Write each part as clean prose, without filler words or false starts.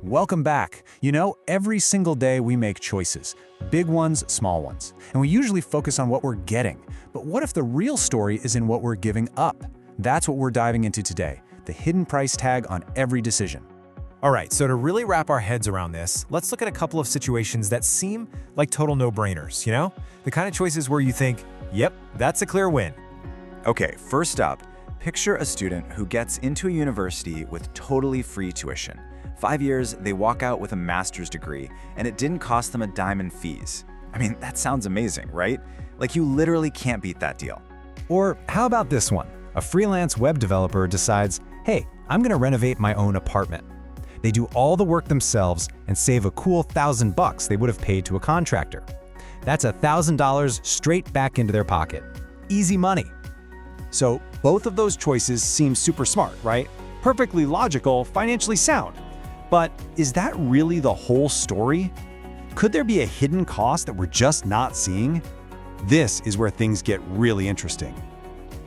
Welcome back. You know, every single day we make choices, big ones, small ones, and we usually focus on what we're getting. But what if the real story is in what we're giving up? That's what we're diving into today, the hidden price tag on every decision. All right, so to really wrap our heads around this, let's look at a couple of situations that seem like total no-brainers, you know? The kind of choices where you think, yep, that's a clear win. Okay, first up, picture a student who gets into a university with totally free tuition. 5 years, they walk out with a master's degree, and it didn't cost them a dime in fees. I mean, that sounds amazing, right? Like you literally can't beat that deal. Or how about this one? A freelance web developer decides, hey, I'm gonna renovate my own apartment. They do all the work themselves and save a cool $1,000 they would have paid to a contractor. That's $1,000 straight back into their pocket. Easy money. So both of those choices seem super smart, right? Perfectly logical, financially sound. But is that really the whole story? Could there be a hidden cost that we're just not seeing? This is where things get really interesting.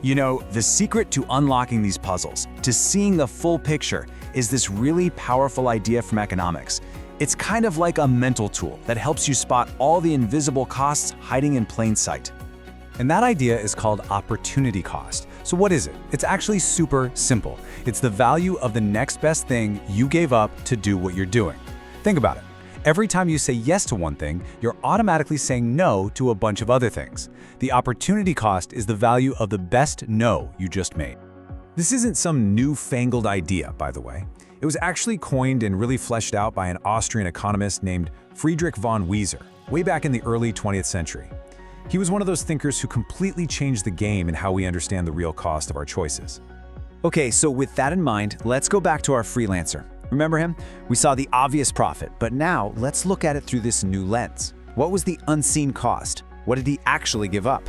You know, the secret to unlocking these puzzles, to seeing the full picture, is this really powerful idea from economics. It's kind of like a mental tool that helps you spot all the invisible costs hiding in plain sight. And that idea is called opportunity cost. So what is it? It's actually super simple. It's the value of the next best thing you gave up to do what you're doing. Think about it. Every time you say yes to one thing, you're automatically saying no to a bunch of other things. The opportunity cost is the value of the best no you just made. This isn't some newfangled idea, by the way. It was actually coined and really fleshed out by an Austrian economist named Friedrich von Wieser, way back in the early 20th century. He was one of those thinkers who completely changed the game in how we understand the real cost of our choices. Okay, so with that in mind, let's go back to our freelancer. Remember him? We saw the obvious profit, but now let's look at it through this new lens. What was the unseen cost? What did he actually give up?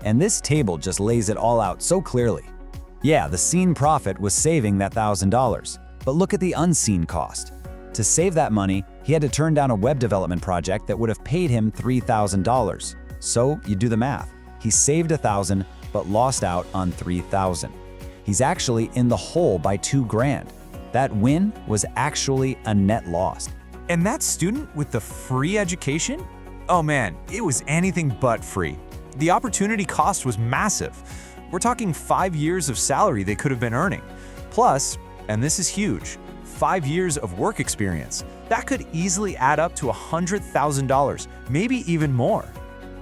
And this table just lays it all out so clearly. Yeah, the seen profit was saving that $1,000, but look at the unseen cost. To save that money, he had to turn down a web development project that would have paid him $3,000. So you do the math. He saved $1,000, but lost out on $3,000. He's actually in the hole by $2,000. That win was actually a net loss. And that student with the free education? Oh man, it was anything but free. The opportunity cost was massive. We're talking 5 years of salary they could have been earning. Plus, and this is huge, 5 years of work experience. That could easily add up to $100,000, maybe even more.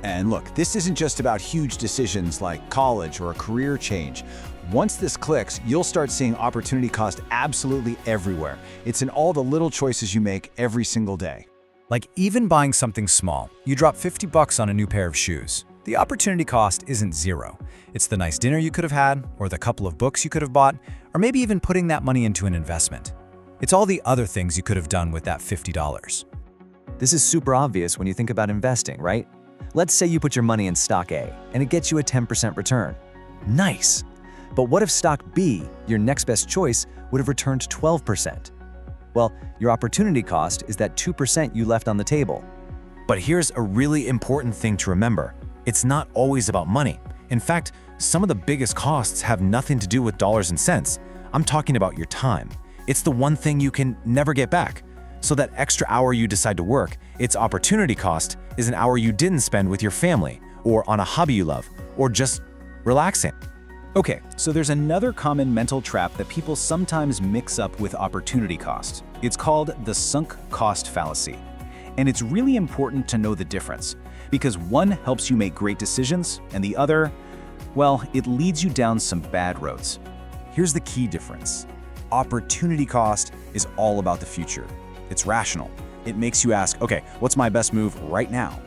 And look, this isn't just about huge decisions like college or a career change. Once this clicks, you'll start seeing opportunity cost absolutely everywhere. It's in all the little choices you make every single day. Like even buying something small, you drop $50 on a new pair of shoes. The opportunity cost isn't zero. It's the nice dinner you could have had, or the couple of books you could have bought, or maybe even putting that money into an investment. It's all the other things you could have done with that $50. This is super obvious when you think about investing, right? Let's say you put your money in stock A, and it gets you a 10% return. Nice! But what if stock B, your next best choice, would have returned 12%? Well, your opportunity cost is that 2% you left on the table. But here's a really important thing to remember. It's not always about money. In fact, some of the biggest costs have nothing to do with dollars and cents. I'm talking about your time. It's the one thing you can never get back. So that extra hour you decide to work, its opportunity cost is an hour you didn't spend with your family, or on a hobby you love, or just relaxing. Okay, so there's another common mental trap that people sometimes mix up with opportunity cost. It's called the sunk cost fallacy. And it's really important to know the difference, because one helps you make great decisions, and the other, well, it leads you down some bad roads. Here's the key difference. Opportunity cost is all about the future. It's rational. It makes you ask, okay, what's my best move right now?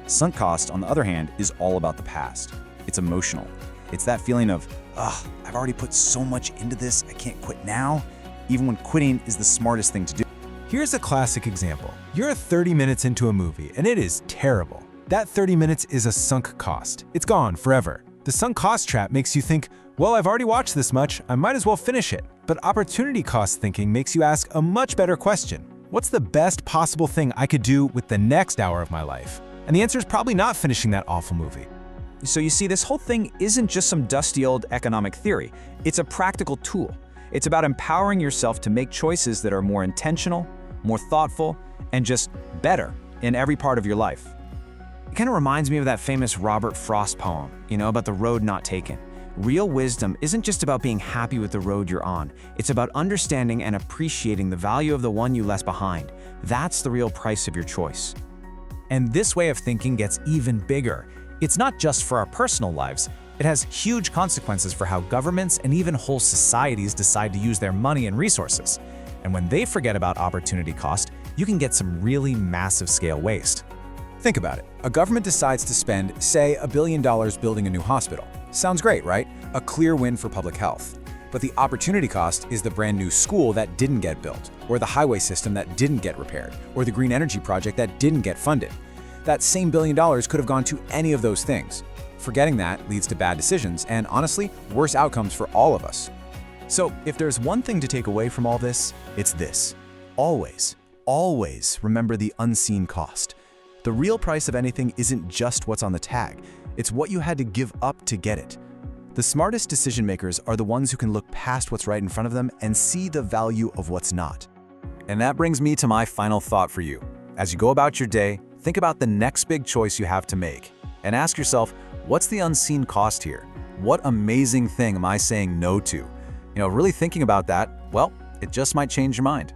Sunk cost, on the other hand, is all about the past. It's emotional. It's that feeling of, I've already put so much into this, I can't quit now, even when quitting is the smartest thing to do. Here's a classic example. You're 30 minutes into a movie, and it is terrible. That 30 minutes is a sunk cost. It's gone forever. The sunk cost trap makes you think, well, I've already watched this much, I might as well finish it. But opportunity cost thinking makes you ask a much better question. What's the best possible thing I could do with the next hour of my life? And the answer is probably not finishing that awful movie. So you see, this whole thing isn't just some dusty old economic theory. It's a practical tool. It's about empowering yourself to make choices that are more intentional, more thoughtful, and just better in every part of your life. It kind of reminds me of that famous Robert Frost poem, about the road not taken. Real wisdom isn't just about being happy with the road you're on. It's about understanding and appreciating the value of the one you left behind. That's the real price of your choice. And this way of thinking gets even bigger. It's not just for our personal lives. It has huge consequences for how governments and even whole societies decide to use their money and resources. And when they forget about opportunity cost, you can get some really massive scale waste. Think about it. A government decides to spend, say, $1 billion building a new hospital. Sounds great, right? A clear win for public health. But the opportunity cost is the brand new school that didn't get built, or the highway system that didn't get repaired, or the green energy project that didn't get funded. That same $1 billion could have gone to any of those things. Forgetting that leads to bad decisions and, honestly, worse outcomes for all of us. So, if there's one thing to take away from all this, it's this. Always, always remember the unseen cost. The real price of anything isn't just what's on the tag, it's what you had to give up to get it. The smartest decision makers are the ones who can look past what's right in front of them and see the value of what's not. And that brings me to my final thought for you. As you go about your day, think about the next big choice you have to make. And ask yourself, what's the unseen cost here? What amazing thing am I saying no to? Really thinking about that, well, it just might change your mind.